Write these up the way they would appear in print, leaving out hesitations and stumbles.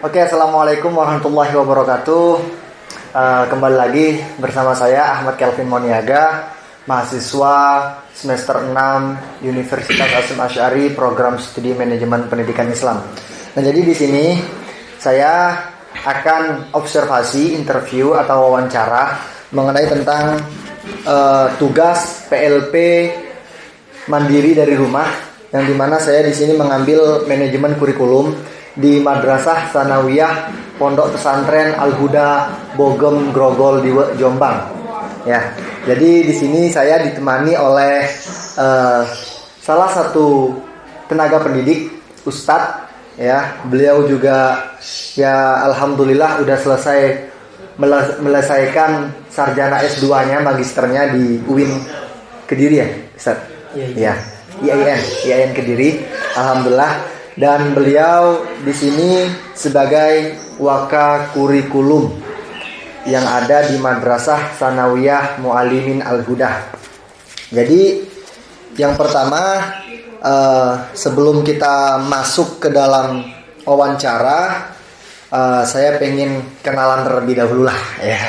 Oke, assalamualaikum warahmatullahi wabarakatuh. Kembali lagi bersama saya Ahmad Kelvin Moniaga, mahasiswa semester 6 Universitas Hasyim Asy'ari, program studi manajemen pendidikan Islam. Nah, jadi di sini saya akan observasi, interview atau wawancara mengenai tentang tugas PLP mandiri dari rumah, yang dimana saya di sini mengambil manajemen kurikulum di Madrasah Tsanawiyah Pondok Pesantren Al-Huda Bogem Grogol di Jombang. Ya, jadi di sini saya ditemani oleh salah satu tenaga pendidik, Ustadz. Ya, beliau juga ya alhamdulillah udah selesai melesaikan sarjana S2-nya, magisternya di UIN Kediri ya, Ustadz. Iya. Ya, IAIN Kediri, alhamdulillah. Dan beliau di sini sebagai waka kurikulum yang ada di Madrasah Tsanawiyah Mu'allimin Al-Huda. Jadi yang pertama, sebelum kita masuk ke dalam wawancara, saya pengen kenalan terlebih dahulu lah ya,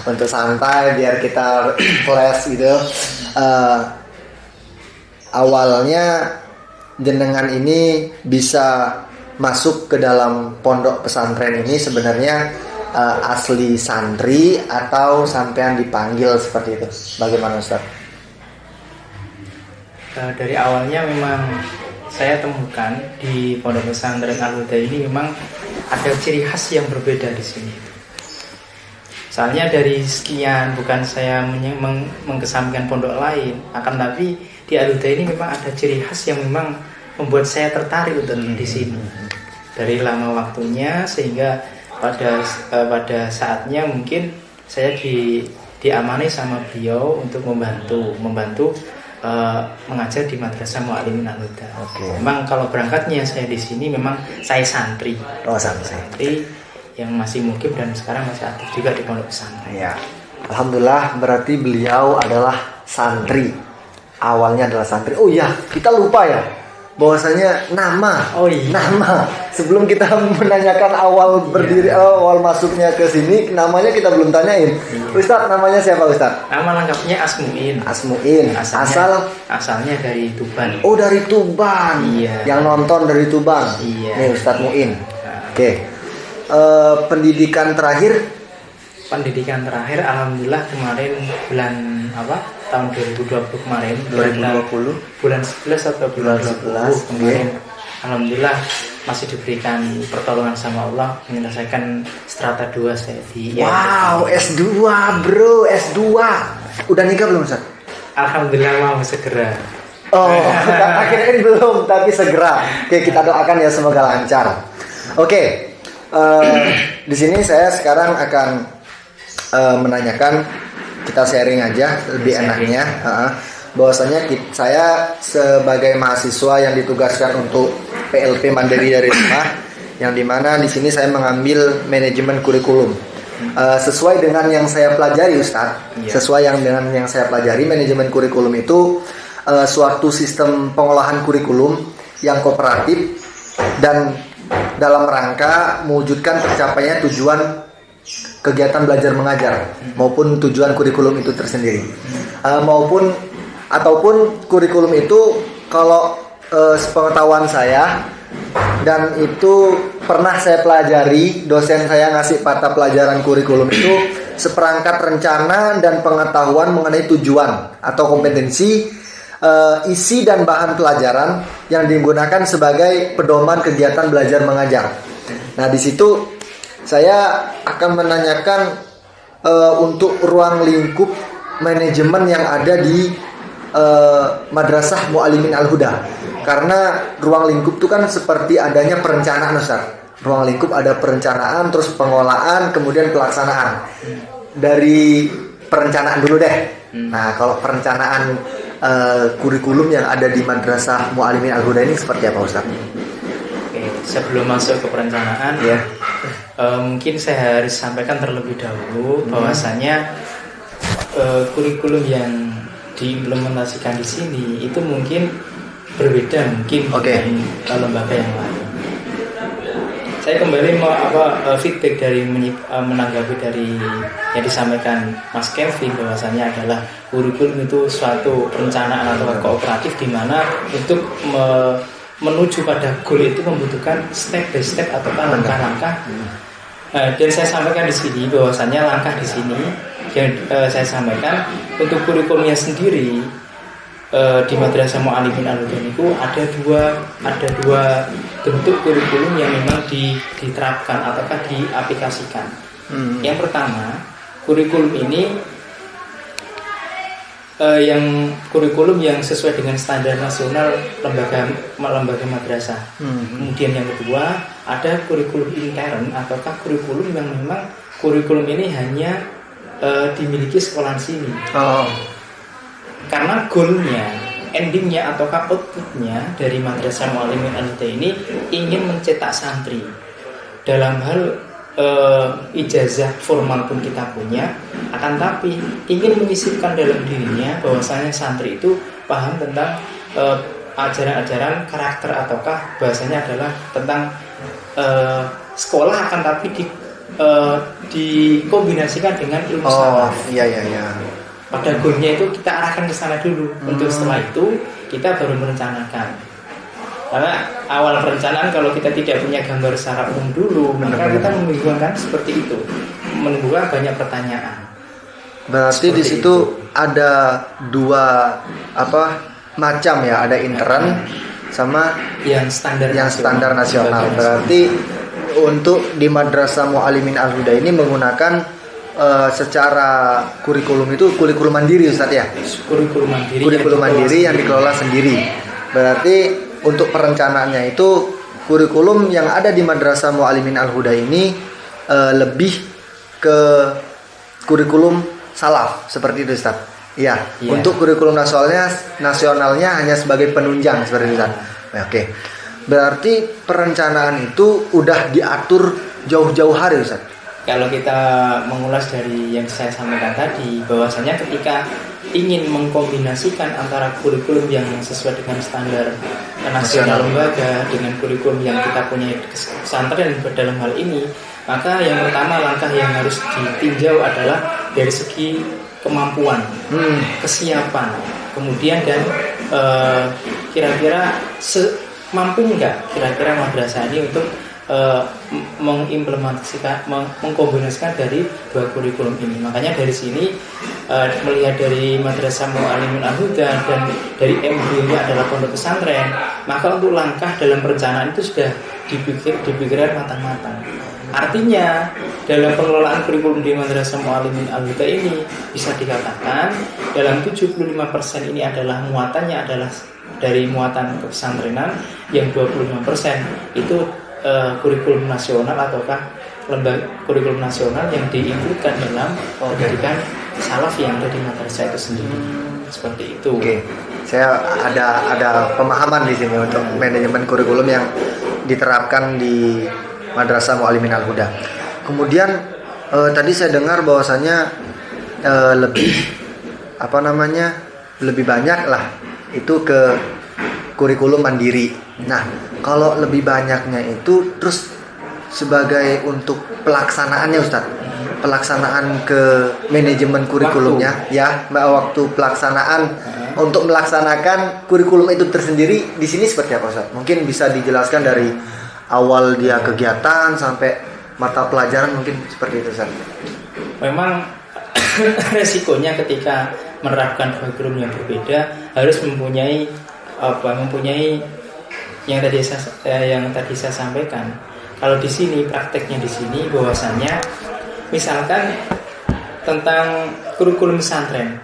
untuk santai biar kita flash gitu. Awalnya jenengan ini bisa masuk ke dalam pondok pesantren ini sebenarnya asli santri atau sampean dipanggil seperti itu? Bagaimana, Ustaz? Dari awalnya memang saya temukan di pondok pesantren Al-Huda ini memang ada ciri khas yang berbeda di sini. Soalnya dari sekian, bukan saya mengesampingkan pondok lain, akan tapi di Al-Huda ini memang ada ciri khas yang memang membuat saya tertarik untuk di sini. Dari lama waktunya sehingga pada saatnya mungkin saya diamani sama beliau untuk membantu mengajar di Madrasah Mu'allimin Al-Huda. Memang kalau berangkatnya saya di sini memang saya santri. Oh, santri yang masih mukim dan sekarang masih aktif juga di pondok pesantren. Ya, alhamdulillah, berarti beliau adalah santri. Awalnya adalah santri. Oh iya, kita lupa ya, bahwasanya nama. Nama. Sebelum kita menanyakan awal berdiri, awal masuknya ke sini, namanya kita belum tanyain. Ustadz, namanya siapa, Ustadz? Nama lengkapnya Asmuin. Asalnya dari Tuban. Oh, dari Tuban. Iya. Yang nonton dari Tuban. Iya. Nih, Ustadz Muin. Oke. Pendidikan terakhir alhamdulillah kemarin bulan tahun 2020 kemarin, 2020 bulan 11 atau bulan 11 kemarin. Alhamdulillah masih diberikan pertolongan sama Allah menyelesaikan strata 2 saya di Wow, S2 bro, S2. Udah nikah belum, Ustaz? Alhamdulillah mau segera. Oh, akhirnya ini belum, tapi segera. Oke, kita doakan ya semoga lancar. Oke. Di sini saya sekarang akan menanyakan, kita sharing aja lebih enaknya, bahwasanya saya sebagai mahasiswa yang ditugaskan untuk PLP mandiri dari rumah, yang dimana di sini saya mengambil manajemen kurikulum sesuai dengan yang saya pelajari, Ustaz. Sesuai dengan yang saya pelajari, manajemen kurikulum itu suatu sistem pengolahan kurikulum yang kooperatif dan dalam rangka mewujudkan tercapainya tujuan kegiatan belajar mengajar maupun tujuan kurikulum itu tersendiri, ataupun kurikulum itu kalau sepengetahuan saya dan itu pernah saya pelajari, dosen saya ngasih mata pelajaran kurikulum itu seperangkat rencana dan pengetahuan mengenai tujuan atau kompetensi, isi dan bahan pelajaran yang digunakan sebagai pedoman kegiatan belajar mengajar. Nah, di situ saya akan menanyakan untuk ruang lingkup manajemen yang ada di Madrasah Mu'allimin Al-Huda. Karena ruang lingkup itu kan seperti adanya perencanaan, Ustaz. Ruang lingkup ada perencanaan, terus pengolahan, kemudian pelaksanaan. Dari perencanaan dulu deh. Nah, kalau perencanaan kurikulum yang ada di Madrasah Mu'allimin Al-Huda ini seperti apa, Ustaz? Oke, sebelum masuk ke perencanaan, mungkin saya harus sampaikan terlebih dahulu bahwasanya kurikulum yang diimplementasikan di sini itu mungkin berbeda dengan lembaga yang lain. saya kembali feedback dari menanggapi dari yang disampaikan Mas Kelvin, bahwasanya adalah kurikulum itu suatu perencanaan atau kooperatif di mana untuk menuju pada goal itu membutuhkan step by step atau langkah-langkah. Dan saya sampaikan di sini bahwasanya langkah di sini yang saya sampaikan untuk kurikulumnya sendiri di Madrasah Mu'allimin Al-Huda itu ada dua bentuk kurikulum yang memang diterapkan ataukah diaplikasikan. Yang pertama, kurikulum ini kurikulum yang sesuai dengan standar nasional lembaga madrasah. Kemudian yang kedua, ada kurikulum intern ataukah kurikulum yang memang kurikulum ini hanya dimiliki sekolah sini. Karena goalnya, endingnya ataukah outputnya dari Madrasah Mu'allimin Al-Huda ini ingin mencetak santri. Dalam hal ijazah formal pun kita punya, akan tapi ingin menyisipkan dalam dirinya bahwasanya santri itu paham tentang ajaran-ajaran karakter ataukah bahasanya adalah tentang sekolah, akan tapi dikombinasikan dengan ilmu salaf. Iya. Pada goalnya itu kita arahkan ke sana dulu. Untuk setelah itu kita baru merencanakan. Karena awal perencanaan kalau kita tidak punya gambar secara umum dulu, maka kita membingungkan seperti itu, menimbulkan banyak pertanyaan. Berarti di situ ada dua macam ya, ada intern sama yang standar nasional. Berarti untuk di Madrasah Mu'allimin Al-Huda ini menggunakan secara kurikulum itu kurikulum mandiri, Ustaz ya? Kurikulum mandiri yang dikelola sendiri. Berarti untuk perencanaannya itu kurikulum yang ada di Madrasah Mu'allimin Al-Huda ini lebih ke kurikulum salaf seperti itu, Ustaz. Iya. Untuk kurikulum nasionalnya hanya sebagai penunjang seperti itu, Ustaz. Oke. Berarti perencanaan itu udah diatur jauh-jauh hari, Ustaz. Kalau kita mengulas dari yang saya sampaikan tadi, bahwasanya ketika ingin mengkombinasikan antara kurikulum yang sesuai dengan standar nasional lembaga dengan kurikulum yang kita punya di pesantren dalam hal ini, maka yang pertama langkah yang harus ditinjau adalah dari segi kemampuan, kesiapan, kemudian dan kira-kira mampu nggak kira-kira madrasah ini untuk mengimplementasikan, mengkombinasikan dari dua kurikulum ini. Makanya dari sini melihat dari Madrasah Mu'allimin Al-Huda dan dari embrionya adalah pondok pesantren, maka untuk langkah dalam perencanaan itu sudah dipikirkan matang-matang. Artinya dalam pengelolaan kurikulum di Madrasah Mu'allimin Al-Huda ini bisa dikatakan dalam 75% ini adalah muatannya adalah dari muatan kepesantrenan, yang 25% itu kurikulum nasional ataukah lembaga kurikulum nasional yang diinkludkan dalam pendidikan salaf yang ada di madrasah itu sendiri. Seperti itu. Oke. Saya ada pemahaman di sini untuk manajemen kurikulum yang diterapkan di Madrasah Mu'allimin Al-Huda. Kemudian tadi saya dengar bahwasanya lebih banyak lah itu ke kurikulum mandiri. Nah, kalau lebih banyaknya itu terus sebagai untuk pelaksanaannya, Ustaz, pelaksanaan ke manajemen kurikulumnya, waktu pelaksanaan untuk melaksanakan kurikulum itu tersendiri di sini seperti apa, Ustaz? Mungkin bisa dijelaskan dari awal dia kegiatan sampai mata pelajaran, mungkin seperti itu, Ustaz. Memang resikonya ketika menerapkan kurikulum yang berbeda harus mempunyai yang tadi saya sampaikan. Kalau di sini prakteknya di sini bahwasanya misalkan tentang kurikulum pesantren,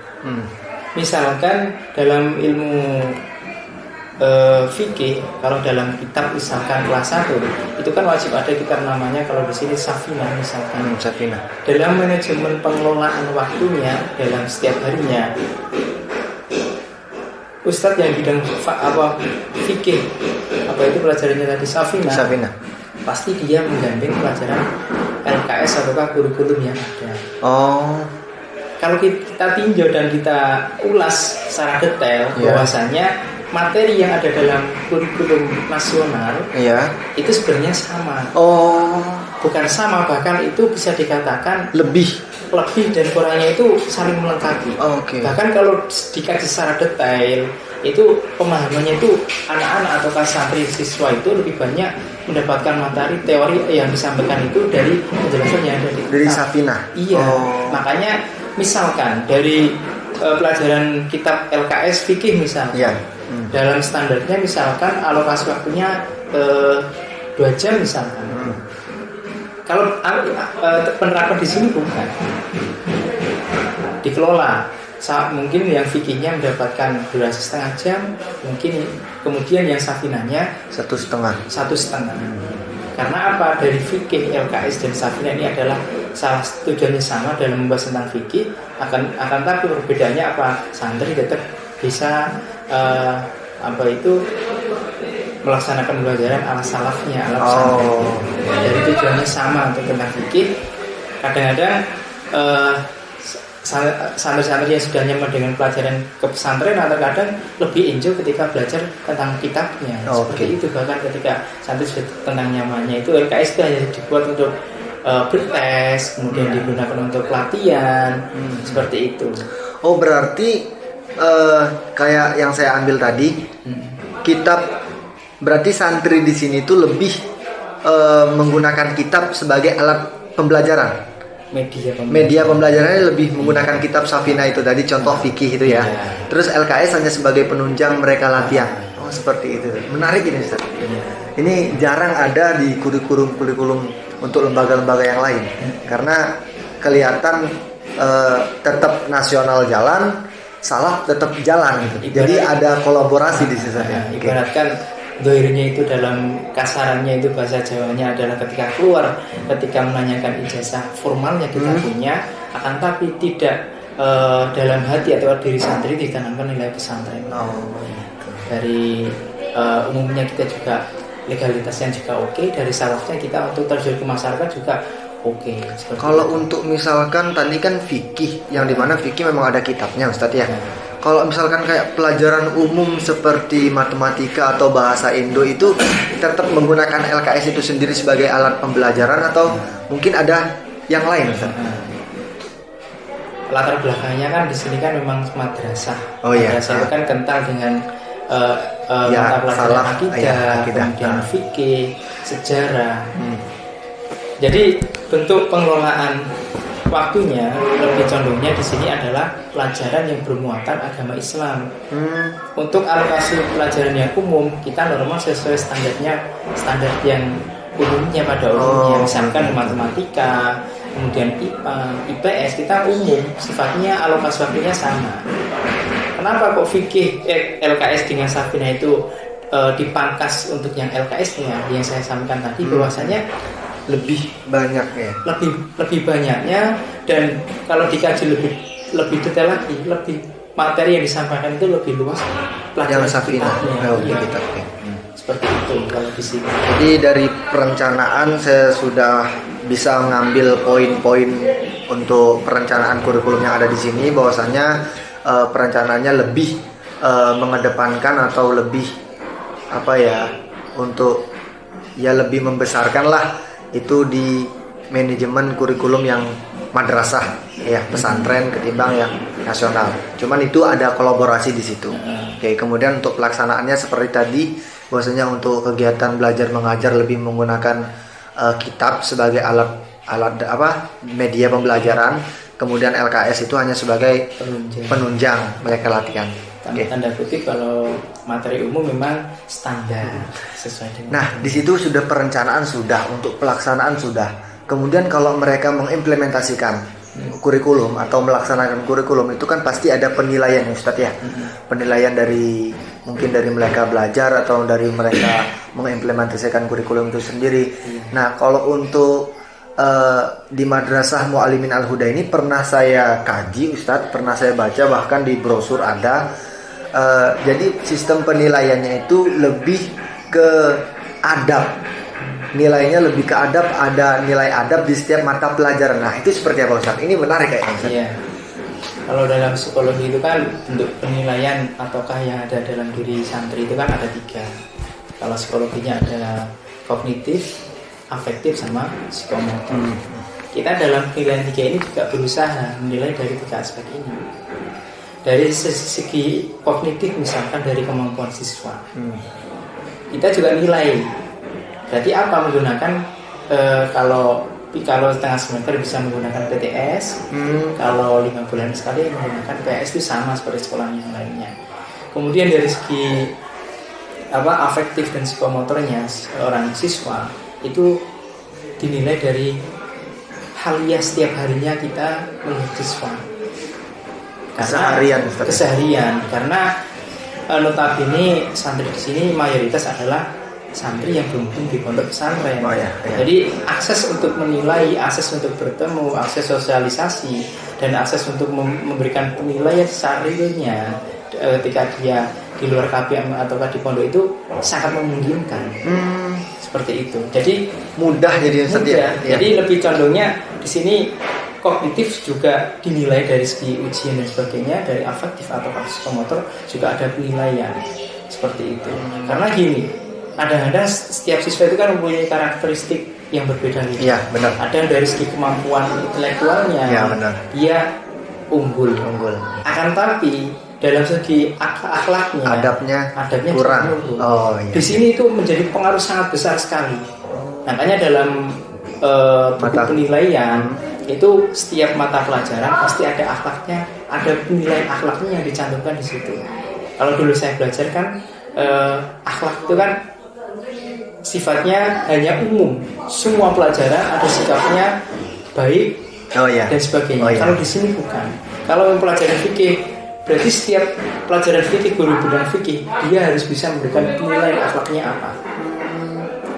misalkan dalam ilmu fikih, kalau dalam kitab misalkan kelas 1 itu kan wajib ada kitab namanya kalau di sini Safinah misalkan. Safinah. Dalam manajemen pengelolaan waktunya dalam setiap harinya, Ustadz yang bidang fikih, itu pelajarannya tadi Safinah, pasti dia menggandeng pelajaran LKS ataukah kurikulum yang ada. Kalau kita tinjau dan kita ulas secara detail, bahwasanya materi yang ada dalam kurikulum nasional Iya. itu sebenarnya sama. Oh, Bukan sama, bahkan itu bisa dikatakan lebih. dan kurangnya itu saling melengkapi. Oke. Bahkan kalau dikaji secara detail, itu pemahamannya itu anak-anak atau santri siswa itu lebih banyak mendapatkan materi teori yang disampaikan itu dari penjelasan yang ada Dari kitab. Safinah. Iya, Oh. makanya misalkan dari pelajaran kitab LKS fikih misalkan, Iya. dalam standarnya misalkan alokasi waktunya 2 jam misalkan. Kalau penerapan di sini bukan dikelola. Mungkin yang fikihnya mendapatkan durasi setengah jam, mungkin kemudian yang safinahnya 1,5. 1,5. Karena apa? Dari fikih LKS dan safinah ini adalah salah tujuannya sama dalam membahas tentang fikih, akan tapi perbedaannya apa? Santri tetap bisa melaksanakan pembelajaran ala salafnya, ala pesantren. Dari tujuannya sama untuk tentang fikih. Kadang-kadang santri-santri yang sudah nyaman dengan pelajaran ke pesantren atau kadang lebih enjoy ketika belajar tentang kitabnya. Seperti itu, bahkan ketika santri sudah tentang nyamannya itu LKS itu hanya dibuat untuk bertes, kemudian digunakan untuk pelatihan, seperti itu. Oh, berarti kayak yang saya ambil tadi, kitab, berarti santri di sini tuh lebih menggunakan kitab sebagai alat pembelajaran. Media pembelajarannya lebih menggunakan kitab Safinah itu tadi, contoh fikih itu ya. Terus LKS hanya sebagai penunjang mereka latihan. Oh, seperti itu. Menarik ini, Ustaz. Ini jarang ada di kurikulum untuk lembaga-lembaga yang lain. Karena kelihatan tetap nasional jalan, salaf tetap jalan gitu. Jadi ada kolaborasi di situ ya. Ibaratkan doirnya itu dalam kasarannya itu bahasa Jawanya adalah ketika keluar, ketika menanyakan ijazah formalnya kita punya, akan tapi tidak dalam hati atau diri santri ditanamkan nilai pesantren. Dari umumnya kita juga legalitasnya juga oke, dari salafnya kita untuk terjun ke masyarakat juga oke. Kalau untuk misalkan tadi kan fikih, yang dimana fikih memang ada kitabnya, Ustadz ya. Kalau misalkan kayak pelajaran umum seperti matematika atau bahasa Indo itu tetap menggunakan LKS itu sendiri sebagai alat pembelajaran atau mungkin ada yang lain, Ustaz? Latar belakangnya kan di sini kan memang madrasah. Madrasah itu kan kental dengan mata pelajaran akidah, kemudian fikih, sejarah. Jadi bentuk pengelolaan waktunya lebih condongnya di sini adalah pelajaran yang bermuatan agama Islam. Untuk alokasi pelajaran yang umum kita normal sesuai standar yang umumnya pada umumnya. Misalkan matematika, kemudian IPA, IPS kita umum, sifatnya alokasi waktunya sama. Kenapa kok fikih LKS dengan Safinah itu dipangkas untuk yang LKS-nya? Yang saya sampaikan tadi bahwasanya lebih banyak ya, lebih banyaknya, dan kalau dikaji lebih detail lagi, lebih materi yang disampaikan itu lebih luas pelajaran Safinah. Seperti itu kalau di sini. Jadi dari perencanaan saya sudah bisa mengambil poin-poin untuk perencanaan kurikulum yang ada di sini, bahwasanya perencanaannya lebih mengedepankan atau lebih untuk lebih membesarkan lah itu di manajemen kurikulum yang madrasah ya, pesantren ketimbang yang nasional. Cuman itu ada kolaborasi di situ. Oke, kemudian untuk pelaksanaannya seperti tadi, bahwasanya untuk kegiatan belajar mengajar lebih menggunakan kitab sebagai alat media pembelajaran. Kemudian LKS itu hanya sebagai penunjang mereka latihan. Tanda kutip kalau materi umum memang standar sesuai dengan. Nah, di situ sudah perencanaan sudah, untuk pelaksanaan sudah. Kemudian kalau mereka mengimplementasikan kurikulum atau melaksanakan kurikulum itu kan pasti ada penilaian, Ustadz ya. Penilaian dari mungkin dari mereka belajar atau dari mereka mengimplementasikan kurikulum itu sendiri. Nah, kalau untuk di Madrasah Muallimin Al-Huda ini pernah saya kaji, Ustadz, pernah saya baca, bahkan di brosur ada. Jadi sistem penilaiannya itu lebih ke adab, nilainya lebih ke adab, ada nilai adab di setiap mata pelajaran. Nah, itu seperti apa, Ustaz? Ini menarik kayaknya, Ustaz. Iya. Kalau dalam psikologi itu kan bentuk penilaian ataukah yang ada dalam diri santri itu kan ada 3. Kalau psikologinya ada kognitif, afektif, sama psikomotor. Kita dalam penilaian 3 ini juga berusaha menilai dari 3 aspek ini. Dari segi kognitif misalkan dari kemampuan siswa, kita juga nilai. Berarti apa menggunakan kalau setengah semester bisa menggunakan PTS, kalau 5 bulan sekali menggunakan PS itu sama seperti sekolah yang lainnya. Kemudian dari segi afektif dan psikomotornya seorang siswa itu dinilai dari halia setiap harinya kita melihat siswa. Keseharian. Karena notabene santri di sini mayoritas adalah santri yang berhubung di pondok pesantren. Jadi akses untuk menilai, akses untuk bertemu, akses sosialisasi, dan akses untuk memberikan penilaian seharusnya ketika dia di luar KPM atau di pondok itu sangat memungkinkan. Seperti itu. Jadi mudah. Jadi lebih condongnya di sini kognitif juga dinilai dari segi ujian dan sebagainya, dari afektif atau psikomotor juga ada penilaian seperti itu. Karena gini, kadang-kadang setiap siswa itu kan mempunyai karakteristik yang berbeda. Iya, benar. Ada yang dari segi kemampuan intelektualnya, dia unggul. Akan tapi dalam segi akhlaknya, adabnya kurang. Di sini itu menjadi pengaruh sangat besar sekali. Makanya dalam buku penilaian itu setiap mata pelajaran pasti ada akhlaknya, ada penilaian akhlaknya yang dicantumkan di situ. Kalau dulu saya belajar kan akhlak itu kan sifatnya hanya umum, semua pelajaran ada sikapnya baik dan sebagainya. Kalau di sini bukan. Kalau yang pelajaran fikih berarti setiap pelajaran fikih, guru bidang fikih dia harus bisa memberikan penilaian akhlaknya apa.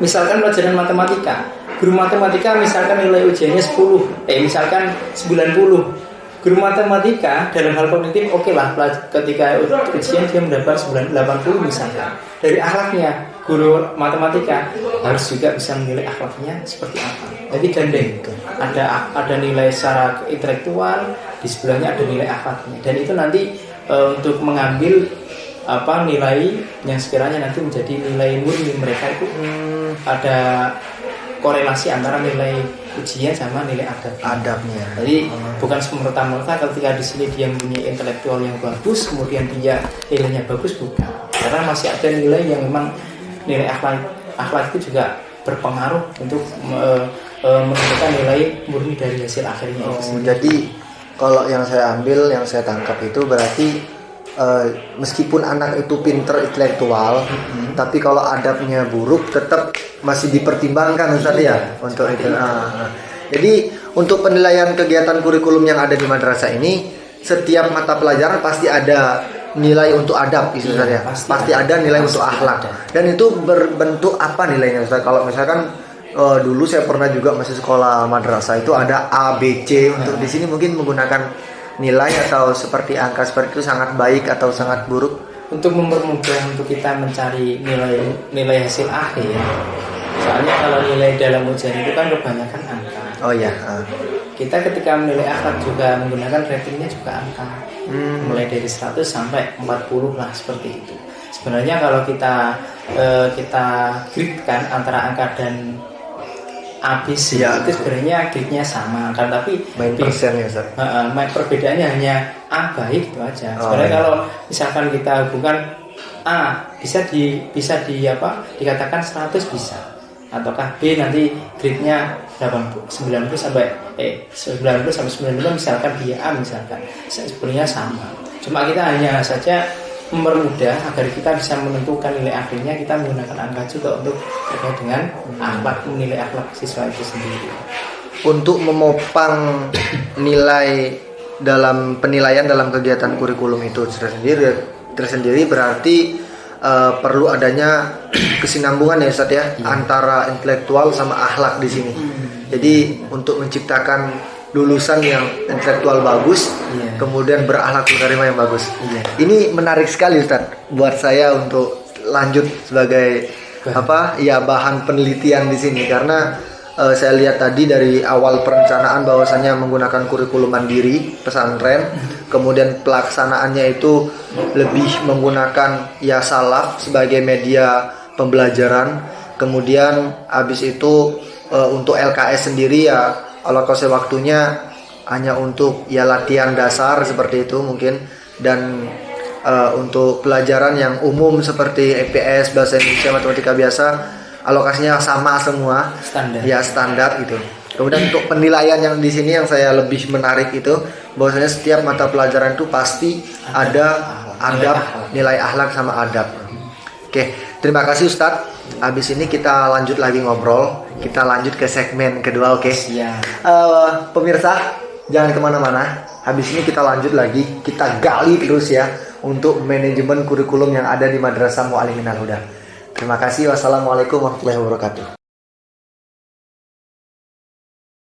Misalkan pelajaran matematika, guru matematika misalkan nilai ujiannya 90 guru matematika dalam hal kognitif oke lah, ketika ujian dia mendapat 80 misalkan. Dari akhlaknya guru matematika harus juga bisa menilai akhlaknya seperti apa. Jadi gandeng, ada nilai secara intelektual, di sebelahnya ada nilai akhlaknya, dan itu nanti untuk mengambil nilai yang sekiranya nanti menjadi nilai murni mereka itu ada korelasi antara nilai ujian sama nilai adabnya. Jadi bukan semerta-merta ketika di sini dia mempunyai intelektual yang bagus kemudian dia nilainya bagus, bukan. Karena masih ada nilai yang memang nilai akhlak itu juga berpengaruh untuk menentukan nilai murni dari hasil akhirnya itu sendiri. Jadi kalau yang saya ambil, yang saya tangkap itu berarti meskipun anak itu pinter intelektual, tapi kalau adabnya buruk tetap masih dipertimbangkan Ustaz ya untuk itu. Jadi untuk penilaian kegiatan kurikulum yang ada di madrasah ini, setiap mata pelajaran pasti ada nilai untuk adab, Ustaz ya. Pasti ada nilai untuk akhlak. Dan itu berbentuk apa nilainya Ustaz? Kalau misalkan dulu saya pernah juga masih sekolah madrasah itu ada A, B, C. Untuk di sini mungkin menggunakan nilai atau seperti angka seperti itu sangat baik atau sangat buruk. Untuk mempermudah untuk kita mencari nilai hasil akhir. Soalnya kalau nilai dalam ujian itu kan kebanyakan angka. Kita ketika menilai akhlak juga menggunakan ratingnya juga angka. Mulai dari 100 sampai 40 lah, seperti itu. Sebenarnya kalau kita grade-kan antara angka dan ABC itu sebenarnya grade-nya sama kan, tapi main persennya perbedaannya hanya A baik itu aja. Sebenarnya kalau misalkan kita hubungkan A bisa dikatakan 100 bisa, ataukah B nanti grade-nya 90 sampai 90 misalkan dia A misalkan, sebenarnya sama. Cuma kita hanya saja mempermudah agar kita bisa menentukan nilai akhirnya, kita menggunakan angka juga untuk terkait dengan akhlak, menilai akhlak siswa itu sendiri. Untuk memopang nilai dalam penilaian dalam kegiatan kurikulum itu tersendiri berarti perlu adanya kesinambungan ya Ustaz ya, antara intelektual sama akhlak di sini. Jadi untuk menciptakan lulusan yang intelektual bagus, kemudian berakhlak karimah yang bagus. Ini menarik sekali Ustaz buat saya untuk lanjut sebagai bahan penelitian di sini, karena saya lihat tadi dari awal perencanaan bahwasannya menggunakan kurikulum mandiri pesantren, kemudian pelaksanaannya itu lebih menggunakan ya salaf sebagai media pembelajaran, kemudian habis itu untuk LKS sendiri ya alokasi waktunya hanya untuk ya latihan dasar seperti itu mungkin, dan untuk pelajaran yang umum seperti EPS, bahasa Indonesia, matematika biasa alokasinya sama semua, standar gitu. Kemudian untuk penilaian yang di sini yang saya lebih menarik itu bahwasanya setiap mata pelajaran itu pasti ada adab, nilai akhlak sama adab. Oke, terima kasih Ustadz. Habis ini kita lanjut lagi ngobrol, kita lanjut ke segmen kedua, oke? Pemirsa jangan kemana-mana. Habis ini kita lanjut lagi, kita gali terus ya untuk manajemen kurikulum yang ada di Madrasah Muallimin Al Huda. Terima kasih. Wassalamualaikum warahmatullahi wabarakatuh.